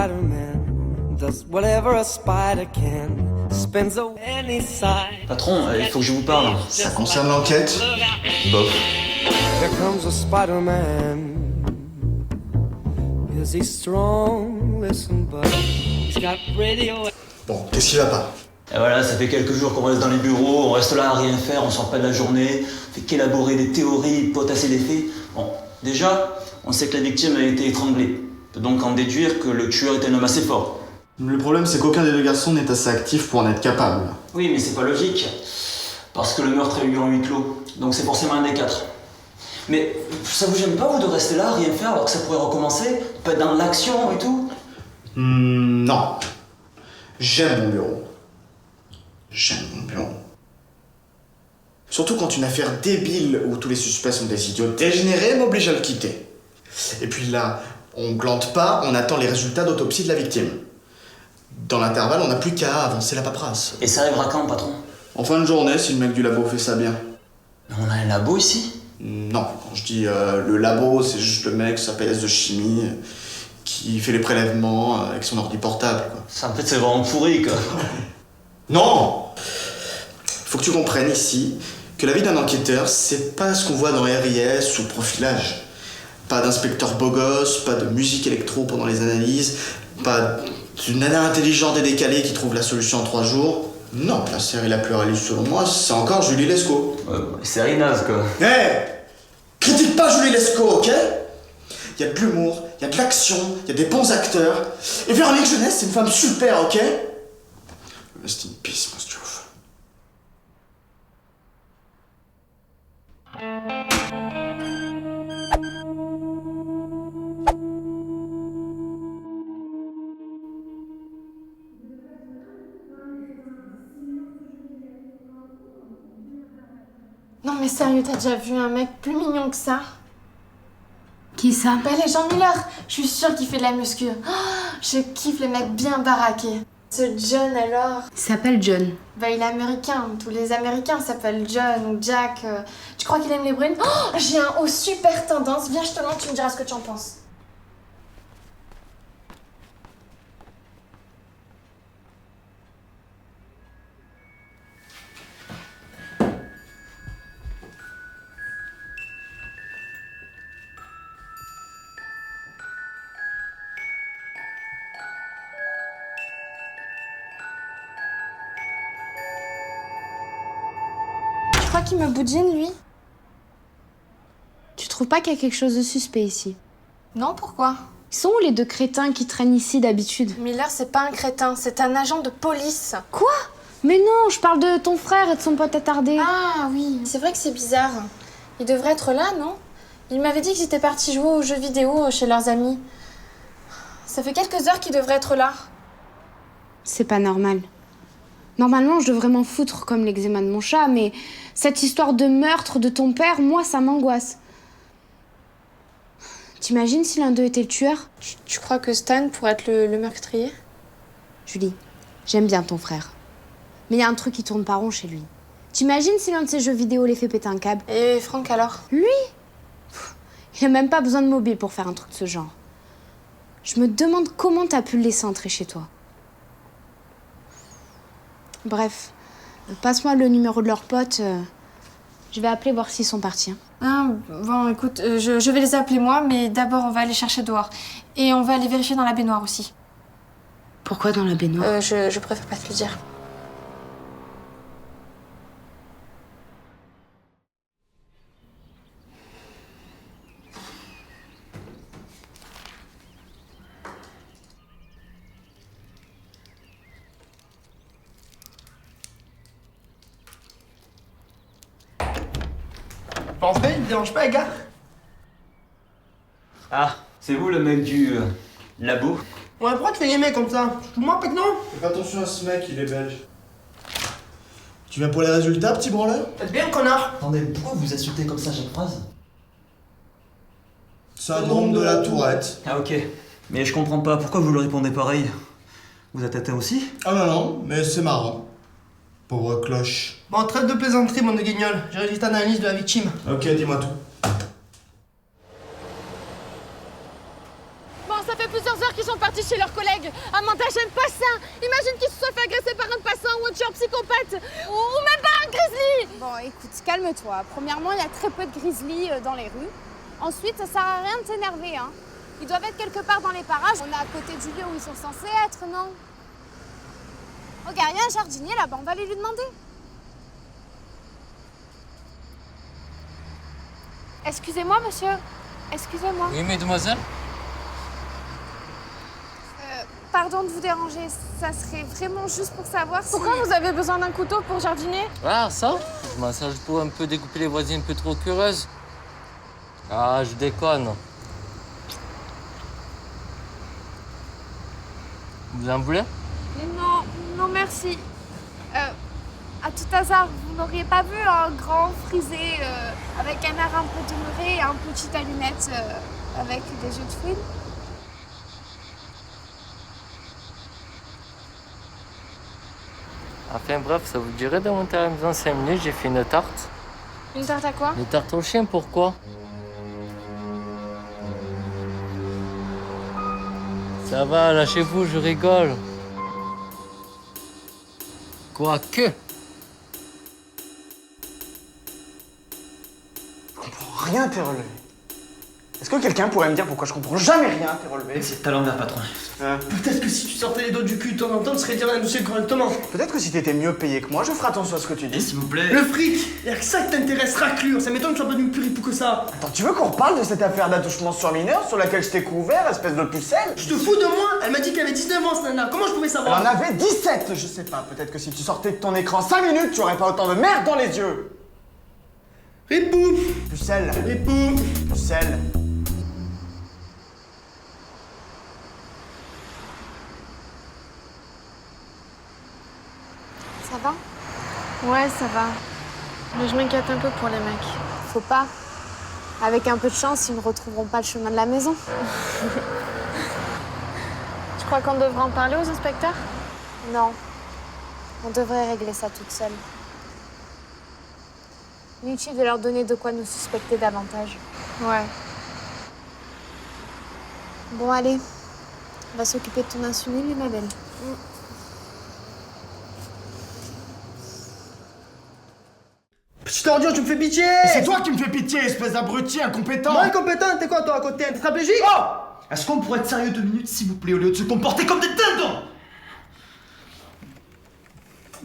Spider-Man does whatever a spider can, spins any side. Patron, il faut que je vous parle. Ça concerne l'enquête? Bof. Here comes a Spider-Man. Is he strong? Listen, but he's got radio. Bon, qu'est-ce qui va pas? Et voilà, ça fait quelques jours qu'on reste dans les bureaux, on reste là à rien faire, on sort pas de la journée, on fait qu'élaborer des théories, potasser des faits. Bon, déjà, on sait que la victime a été étranglée. On peut donc en déduire que le tueur est un homme assez fort. Le problème, c'est qu'aucun des deux garçons n'est assez actif pour en être capable. Oui, mais c'est pas logique. Parce que le meurtre a eu lieu en huis clos. Donc c'est forcément un des quatre. Mais ça vous gêne pas, vous, de rester là, à rien faire, alors que ça pourrait recommencer? Pas être dans l'action et tout? Non. J'aime mon bureau. J'aime mon bureau. Surtout quand une affaire débile où tous les suspects sont des idiots dégénérés m'oblige à le quitter. Et puis là, on glande pas, on attend les résultats d'autopsie de la victime. Dans l'intervalle, on n'a plus qu'à avancer la paperasse. Et ça arrivera quand, patron? En fin de journée, si le mec du labo fait ça bien. On a un labo ici? Non, quand je dis le labo, c'est juste le mec, sa PS de chimie, qui fait les prélèvements avec son ordi portable, quoi. Ça, en fait, c'est vraiment pourri, quoi. Non! Faut que tu comprennes ici que la vie d'un enquêteur, c'est pas ce qu'on voit dans RIS ou Profilage. Pas d'inspecteur beau gosse, pas de musique électro pendant les analyses, pas d'une nana intelligente et décalée qui trouve la solution en 3 jours. Non, la série la plus réaliste selon moi, c'est encore Julie Lescaut. Série naze, quoi. Hé! Critique pas Julie Lescaut, ok? Il y a de l'humour, il y a de l'action, il y a des bons acteurs. Et Véronique Jeunesse, c'est une femme super, ok? Rest in peace, mon Stiouf. Non mais sérieux, t'as déjà vu un mec plus mignon que ça? Qui ça? Bah les Jean Miller, je suis sûre qu'il fait de la muscu. Oh, je kiffe les mecs bien baraqués. Ce John alors? Il s'appelle John. Bah il est américain, tous les américains s'appellent John ou Jack. Tu crois qu'il aime les brunes? Oh, j'ai un haut super tendance, viens je te montre, tu me diras ce que tu en penses. Tu crois qu'il me boudine lui? Tu trouves pas qu'il y a quelque chose de suspect ici? Non, pourquoi? Ils sont où les deux crétins qui traînent ici d'habitude? Miller c'est pas un crétin, c'est un agent de police. Quoi? Mais non, je parle de ton frère et de son pote attardé. Ah oui, c'est vrai que c'est bizarre. Ils devraient être là, non? Ils m'avaient dit qu'ils étaient partis jouer aux jeux vidéo chez leurs amis. Ça fait quelques heures qu'ils devraient être là. C'est pas normal. Normalement, je devrais m'en foutre comme l'eczéma de mon chat, mais cette histoire de meurtre de ton père, moi, ça m'angoisse. T'imagines si l'un d'eux était le tueur? Tu crois que Stan pourrait être le meurtrier? Julie, j'aime bien ton frère. Mais il y a un truc qui tourne pas rond chez lui. T'imagines si l'un de ces jeux vidéo les fait péter un câble? Et Franck alors? Lui? Il a même pas besoin de mobile pour faire un truc de ce genre. Je me demande comment t'as pu le laisser entrer chez toi. Bref, passe-moi le numéro de leur pote. Je vais appeler voir s'ils sont partis. Hein. Ah, bon, écoute, je vais les appeler moi, mais d'abord on va aller chercher dehors. Et on va aller vérifier dans la baignoire aussi. Pourquoi dans la baignoire? Je préfère pas te le dire. Entrez, ne dérange pas les gars? Ah, c'est vous le mec du labo? Ouais, pourquoi tu fais les mecs comme ça? Je moi pas que non? Fais attention à ce mec, il est belge. Tu viens pour les résultats, petit branleur? Faites bien, connard! Attendez, pourquoi vous insultez comme ça à chaque phrase? Syndrome de la Tourette. Ah ok. Mais je comprends pas, pourquoi vous le répondez pareil? Vous êtes atteint aussi? Ah non, mais c'est marrant. Pauvre cloche. Bon, traite de plaisanterie, mon guignol. J'ai résultat d'analyse de la victime. Ok, dis-moi tout. Bon, ça fait plusieurs heures qu'ils sont partis chez leurs collègues. dingue. Amanda, j'aime pas ça. Imagine qu'il se soit fait agresser par un passant ou un tueur psychopathe. Ou même pas un grizzly. Bon, écoute, calme-toi. Premièrement, il y a très peu de grizzlies dans les rues. Ensuite, ça sert à rien de s'énerver, hein. Ils doivent être quelque part dans les parages. On est à côté du lieu où ils sont censés être, non? Regarde, il y a un jardinier là-bas, on va aller lui demander. Excusez-moi, monsieur. Excusez-moi. Oui, mademoiselle. Pardon de vous déranger, ça serait vraiment juste pour savoir si... Pourquoi vous avez besoin d'un couteau pour jardiner? Ah, ça? Je massage pour un peu découper les voisines un peu trop curieuses. Ah, je déconne. Vous en voulez? Non, non merci. À tout hasard, vous n'auriez pas vu un grand frisé avec un air un peu demeuré et un petit allumette avec des jeux de fruits? Enfin bref, ça vous dirait de monter à la maison 5 minutes, j'ai fait une tarte. Une tarte à quoi? Une tarte au chien, pourquoi? Ça va, lâchez-vous, je rigole. Quoique. Rien t'es relevé. Est-ce que quelqu'un pourrait me dire pourquoi je comprends jamais rien t'es relevé? C'est ta langue, là, patron. Peut-être que si tu sortais les doigts du cul de temps en temps, tu serais dire un dossier correctement. Peut-être que si t'étais mieux payé que moi, je ferais attention à ce que tu dis. S'il vous plaît. Le fric, y'a que ça qui t'intéresse, raclure. Ça m'étonne que tu sois pas venu plus pour que ça. Attends, tu veux qu'on reparle de cette affaire d'attouchement sur mineur sur laquelle je t'ai couvert, espèce de pucelle? Je te fous de moi. Elle m'a dit qu'elle avait 19 ans, ce nana. Comment je pouvais Elle savoir? en avait 17, je sais pas. Peut-être que si tu sortais de ton écran 5 minutes, tu aurais pas autant de merde dans les yeux. Ripou, Pucelle. ripou. Pucelle. Ça va? Ouais, ça va. Mais je m'inquiète un peu pour les mecs. Faut pas. Avec un peu de chance, ils ne retrouveront pas le chemin de la maison. Tu crois qu'on devrait en parler aux inspecteurs? Non. On devrait régler ça toute seule. Inutile de leur donner de quoi nous suspecter davantage. Ouais. Bon, allez. On va s'occuper de ton insuline, ma belle. Petite ordure, tu me fais pitié. C'est toi qui me fais pitié, espèce d'abruti incompétent. Moi, incompétent, t'es quoi, toi, à côté? Un tétraplégique? Oh! Est-ce qu'on pourrait être sérieux 2 minutes, s'il vous plaît, au lieu de se comporter comme des dindons?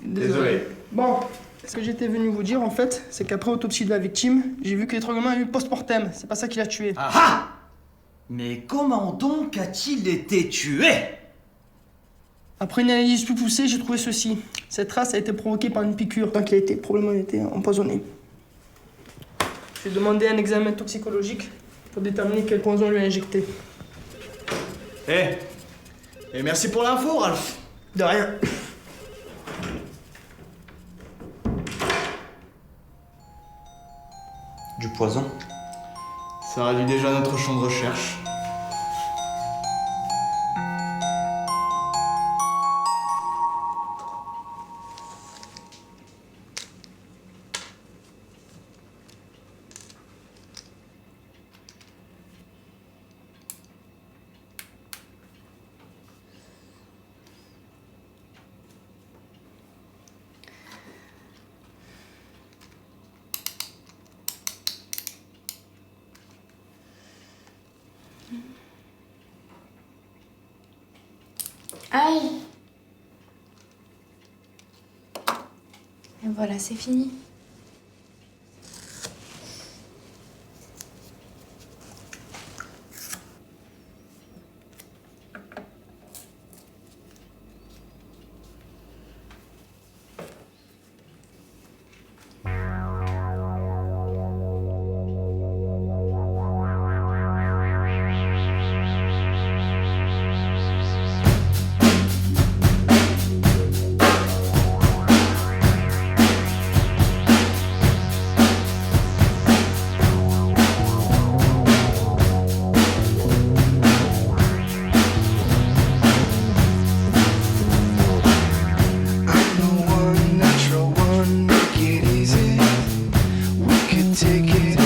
Désolé. Bon, ce que j'étais venu vous dire, en fait, c'est qu'après autopsie de la victime, j'ai vu que l'étranglement a eu post-mortem. C'est pas ça qui l'a tué. Ah ah! Mais comment donc a-t-il été tué? Après une analyse plus poussée, j'ai trouvé ceci. Cette trace a été provoquée par une piqûre, donc il a été probablement été empoisonné. J'ai demandé un examen toxicologique pour déterminer quel poison lui a injecté. Et merci pour l'info, Ralph. De rien. Du poison? Ça réduit déjà notre champ de recherche. Aïe! Et voilà, c'est fini. Take it